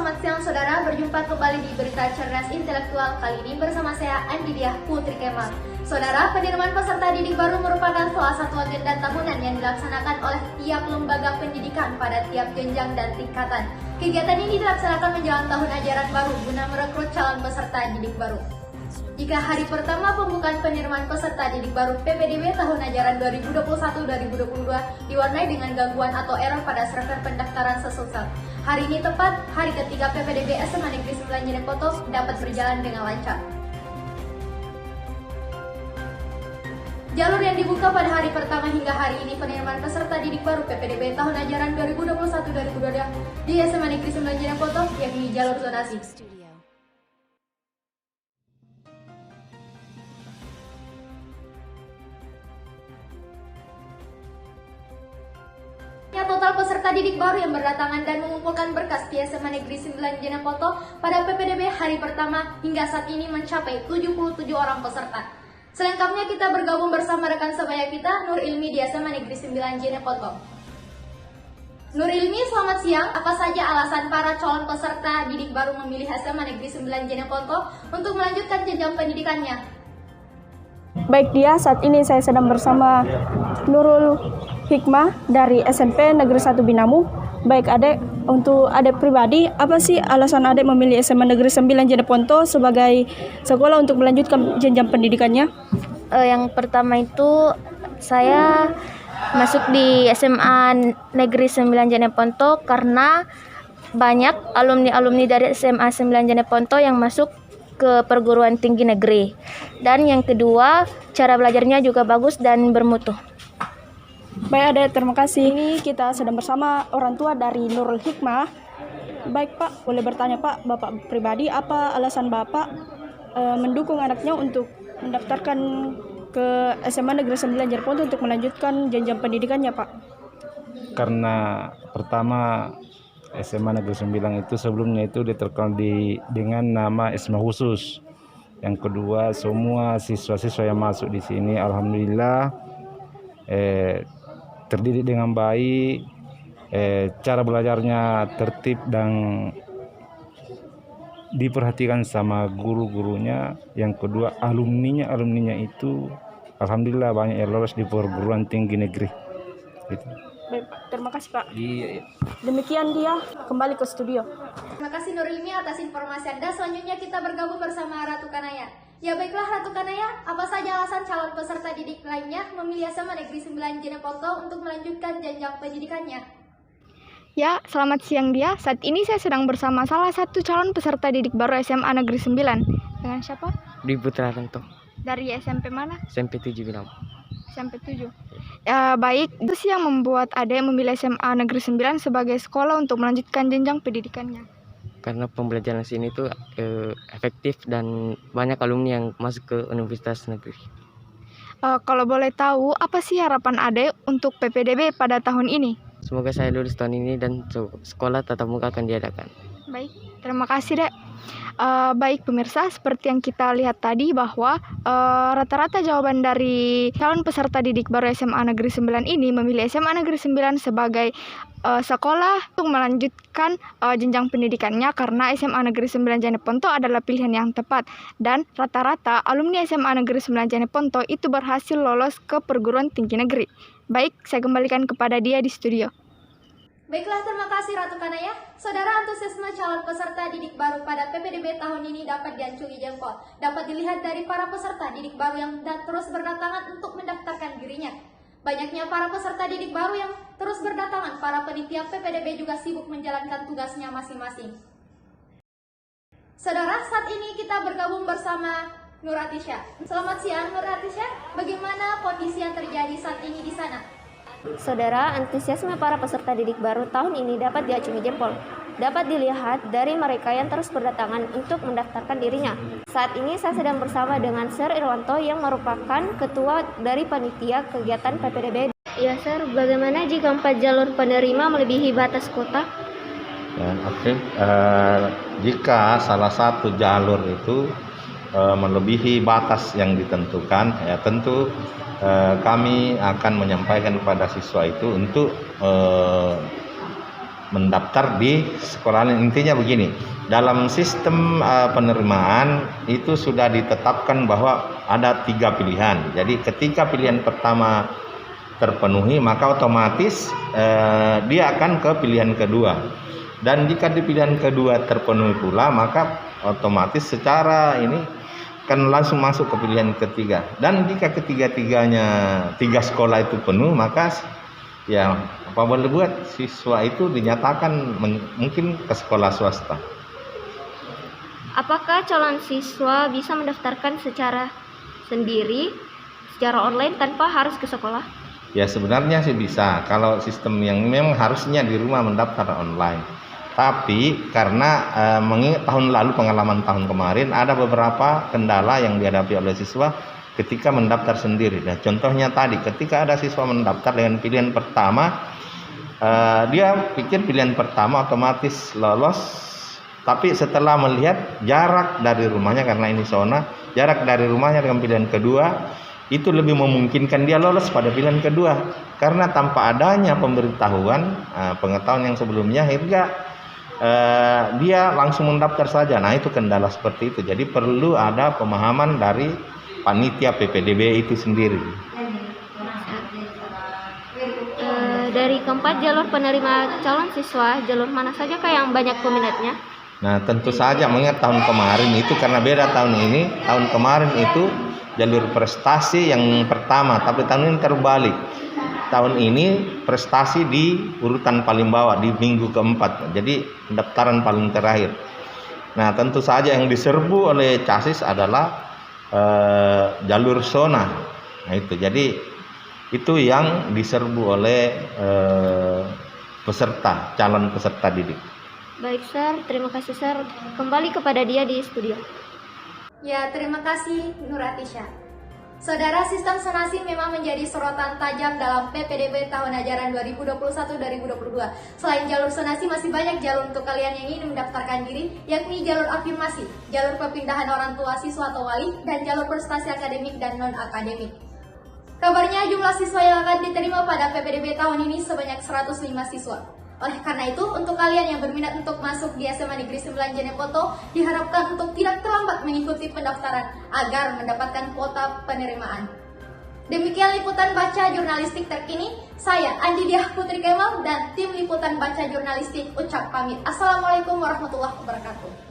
selamat siang saudara. Berjumpa kembali di Berita Cerdas Intelektual. Kali ini bersama saya Andidia Putri Kemal. Saudara, penerimaan peserta didik baru merupakan salah satu agenda tahunan yang dilaksanakan oleh tiap lembaga pendidikan pada tiap jenjang dan tingkatan. Kegiatan ini dilaksanakan menjelang tahun ajaran baru guna merekrut calon peserta didik baru. Jika hari pertama pembukaan penerimaan peserta didik baru PPDB tahun ajaran 2021-2022 diwarnai dengan gangguan atau error pada server pendaftaran sesusah. Hari ini tepat hari ketiga PPDB SMA Negeri 9 Jeneponto dapat berjalan dengan lancar. Jalur yang dibuka pada hari pertama hingga hari ini penerimaan peserta didik baru PPDB tahun ajaran 2021-2022 di SMA Negeri 9 Jeneponto yakni jalur zonasi. Total peserta didik baru yang berdatangan dan mengumpulkan berkas di SMA Negeri 9 Jeneponto pada PPDB hari pertama hingga saat ini mencapai 77 orang peserta. Selengkapnya kita bergabung bersama rekan sebaya kita Nur Ilmi di SMA Negeri 9 Jeneponto. Nur Ilmi, selamat siang. Apa saja alasan para calon peserta didik baru memilih SMA Negeri 9 Jeneponto untuk melanjutkan jenjang pendidikannya? Baik Dia, saat ini saya sedang bersama Nurul Hikmah dari SMP Negeri 1 Binamu. Baik Adek, untuk Adek pribadi, apa sih alasan Adek memilih SMA Negeri 9 Jeneponto sebagai sekolah untuk melanjutkan jenjang pendidikannya? Yang pertama itu saya masuk di SMA Negeri 9 Jeneponto karena banyak alumni-alumni dari SMA 9 Jeneponto yang masuk ke perguruan tinggi negeri. Dan yang kedua, cara belajarnya juga bagus dan bermutu. Baik Adek, terima kasih. Ini kita sedang bersama orang tua dari Nurul Hikmah. Baik Pak, boleh bertanya Pak, Bapak pribadi, apa alasan Bapak mendukung anaknya untuk mendaftarkan ke SMA Negeri 9 Jeneponto untuk melanjutkan jenjang pendidikannya Pak? Karena pertama SMA Negeri 9 itu sebelumnya itu terkenal dengan nama SMA khusus. Yang kedua, semua siswa-siswa yang masuk di sini alhamdulillah terdidik dengan baik, cara belajarnya tertib dan diperhatikan sama guru-gurunya. Yang kedua, alumninya itu alhamdulillah banyak yang lolos di perguruan tinggi negeri. Gitu. Baik Pak, terima kasih Pak. Iya. Demikian Dia, kembali ke studio. Terima kasih Nur Ilmi atas informasi Anda. Selanjutnya kita bergabung bersama Ratu Kanaya. Ya baiklah Ratu Kanaya, apa saja alasan calon peserta didik lainnya memilih SMA Negeri 9 Jeneponto untuk melanjutkan jenjang pendidikannya? Ya, selamat siang Dia. Saat ini saya sedang bersama salah satu calon peserta didik baru SMA Negeri 9. Dengan siapa? Di Putra Rento. Dari SMP mana? SMP 7 Binamu. SMP 7. Baik, itu sih yang membuat Ade memilih SMA Negeri 9 sebagai sekolah untuk melanjutkan jenjang pendidikannya. Karena pembelajaran sini tuh efektif dan banyak alumni yang masuk ke universitas negeri. Kalau boleh tahu, apa sih harapan Ade untuk PPDB pada tahun ini? Semoga saya lulus tahun ini dan sekolah tatap muka akan diadakan. Baik, terima kasih Dek. Baik pemirsa, seperti yang kita lihat tadi bahwa rata-rata jawaban dari calon peserta didik baru SMA Negeri 9 ini memilih SMA Negeri 9 sebagai sekolah untuk melanjutkan jenjang pendidikannya karena SMA Negeri 9 Jeneponto adalah pilihan yang tepat. Dan rata-rata alumni SMA Negeri 9 Jeneponto itu berhasil lolos ke perguruan tinggi negeri. Baik, saya kembalikan kepada Dia di studio. Baiklah, terima kasih Ratu Kanaya. Saudara, antusiasme calon peserta didik baru pada PPDB tahun ini dapat diacungi jempol. Dapat dilihat dari para peserta didik baru yang terus berdatangan untuk mendaftarkan dirinya. Banyaknya para peserta didik baru yang terus berdatangan, para panitia PPDB juga sibuk menjalankan tugasnya masing-masing. Saudara, saat ini kita bergabung bersama Nur Atisha. Selamat siang Nur Atisha, bagaimana kondisi yang terjadi saat ini di sana? Saudara, antusiasme para peserta didik baru tahun ini dapat diacungi jempol. Dapat dilihat dari mereka yang terus berdatangan untuk mendaftarkan dirinya. Saat ini saya sedang bersama dengan Sir Irwanto yang merupakan ketua dari panitia kegiatan PPDB. Ya Sir, bagaimana jika 4 jalur penerima melebihi batas kuota? Jika salah satu jalur itu melebihi batas yang ditentukan, ya tentu kami akan menyampaikan kepada siswa itu untuk mendaftar di sekolah lain. Intinya begini, dalam sistem penerimaan itu sudah ditetapkan bahwa ada 3 pilihan. Jadi ketika pilihan pertama terpenuhi, maka otomatis dia akan ke pilihan kedua. Dan jika di pilihan kedua terpenuhi pula, maka otomatis secara ini kan langsung masuk ke pilihan ketiga. Dan jika ketiga-tiganya 3 sekolah itu penuh, maka ya apa boleh buat, siswa itu dinyatakan mungkin ke sekolah swasta. Apakah calon siswa bisa mendaftarkan secara sendiri, secara online tanpa harus ke sekolah? Ya sebenarnya sih bisa, kalau sistem yang memang harusnya di rumah mendaftar online. Tapi karena mengingat tahun lalu, pengalaman tahun kemarin, ada beberapa kendala yang dihadapi oleh siswa ketika mendaftar sendiri. Nah, contohnya tadi, ketika ada siswa mendaftar dengan pilihan pertama, dia pikir pilihan pertama otomatis lolos, tapi setelah melihat jarak dari rumahnya, karena ini zona, jarak dari rumahnya dengan pilihan kedua, itu lebih memungkinkan dia lolos pada pilihan kedua. Karena tanpa adanya pemberitahuan, pengetahuan yang sebelumnya, hingga dia langsung mendaftar saja. Nah, itu kendala seperti itu. Jadi perlu ada pemahaman dari panitia PPDB itu sendiri. Dari keempat jalur penerima calon siswa, jalur mana saja yang banyak peminatnya? Nah, tentu saja mengingat tahun kemarin itu, karena beda tahun ini. Tahun kemarin itu jalur prestasi yang pertama, tapi tahun ini terbalik. Tahun ini prestasi di urutan paling bawah, di minggu keempat, jadi pendaftaran paling terakhir. Nah, tentu saja yang diserbu oleh CASIS adalah jalur zona. Nah, itu jadi itu yang diserbu oleh peserta, calon peserta didik. Baik, Sir. Terima kasih, Sir. Kembali kepada dia di studio. Ya, terima kasih Nur Atisha. Saudara, sistem zonasi memang menjadi sorotan tajam dalam PPDB tahun ajaran 2021-2022. Selain jalur zonasi, masih banyak jalur untuk kalian yang ingin mendaftarkan diri, yakni jalur afirmasi, jalur perpindahan orang tua siswa atau wali, dan jalur prestasi akademik dan non-akademik. Kabarnya jumlah siswa yang akan diterima pada PPDB tahun ini sebanyak 105 siswa. Oleh karena itu, untuk kalian yang berminat untuk masuk di SMA Negeri 9 Jeneponto, diharapkan untuk tidak terlambat mengikuti pendaftaran agar mendapatkan kuota penerimaan. Demikian liputan baca jurnalistik terkini. Saya Andi Diah Putri Kemal dan tim liputan baca jurnalistik ucap pamit. Assalamualaikum warahmatullahi wabarakatuh.